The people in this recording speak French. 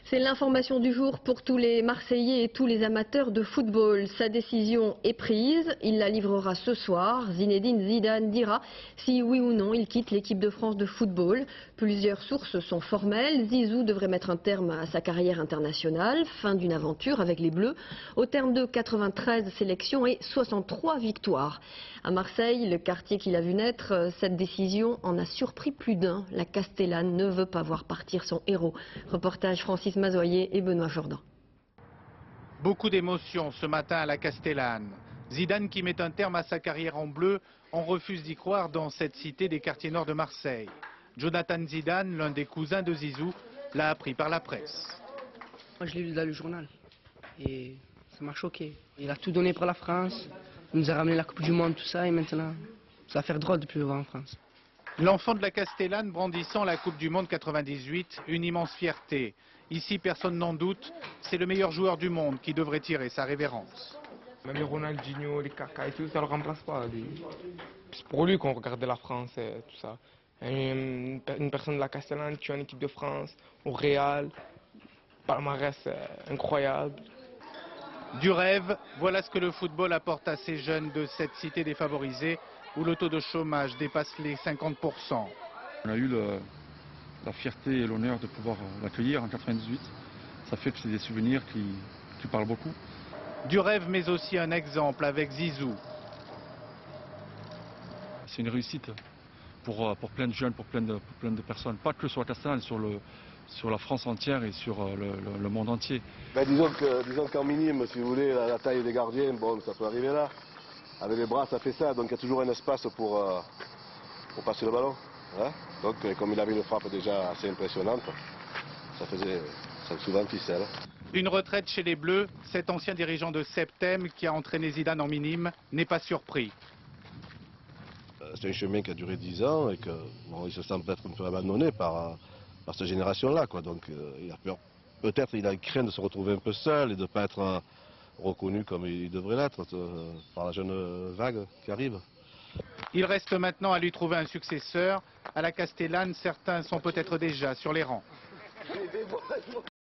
C'est l'information du jour pour tous les Marseillais et tous les amateurs de football. Sa décision est prise, il la livrera ce soir. Zinedine Zidane dira si oui ou non il quitte l'équipe de France de football. Plusieurs sources sont formelles. Zizou devrait mettre un terme à sa carrière internationale. Fin d'une aventure avec les Bleus. Au terme de 93 sélections et 63 victoires. À Marseille, le quartier qu'il a vu naître, cette décision en a surpris plus d'un. La Castellane ne veut pas voir partir son héros. Reportage Francis Mazoyer et Benoît Jourdan. Beaucoup d'émotions ce matin à la Castellane. Zidane qui met un terme à sa carrière en bleu, on refuse d'y croire dans cette cité des quartiers nord de Marseille. Jonathan Zidane, l'un des cousins de Zizou, l'a appris par la presse. Moi je l'ai lu dans le journal et ça m'a choqué. Il a tout donné pour la France, il nous a ramené la Coupe du Monde, tout ça, et maintenant ça va faire drôle de plus le voir en France. L'enfant de la Castellane brandissant la Coupe du Monde 98, une immense fierté. Ici, personne n'en doute, c'est le meilleur joueur du monde qui devrait tirer sa révérence. Même les Ronaldinho, les Kaka et tout, ça ne le remplace pas. C'est pour lui qu'on regardait la France et tout ça. Une personne de la Castellane qui est en équipe de France, au Real, palmarès incroyable. Du rêve, voilà ce que le football apporte à ces jeunes de cette cité défavorisée où le taux de chômage dépasse les 50%. On a eu la fierté et l'honneur de pouvoir l'accueillir en 98. Ça fait que c'est des souvenirs qui parlent beaucoup. Du rêve, mais aussi un exemple avec Zizou. C'est une réussite pour plein de jeunes, pour plein de personnes. Pas que sur la Castellane, sur la France entière et sur le monde entier. Ben, disons qu'en minime, si vous voulez, la taille des gardiens, bon, ça peut arriver là. Avec les bras, ça fait ça, donc il y a toujours un espace pour passer le ballon. Hein, donc, comme il avait une frappe déjà assez impressionnante, ça faisait souvent ficelle. Une retraite chez les Bleus, cet ancien dirigeant de Septem qui a entraîné Zidane en minime n'est pas surpris. C'est un chemin qui a duré 10 ans et que bon, il se sent peut-être un peu abandonné par cette génération-là, quoi. Donc il a peur, peut-être il a craint de se retrouver un peu seul et de ne pas être reconnu comme il devrait l'être par la jeune vague qui arrive. Il reste maintenant à lui trouver un successeur. À la Castellane, certains sont peut-être déjà sur les rangs.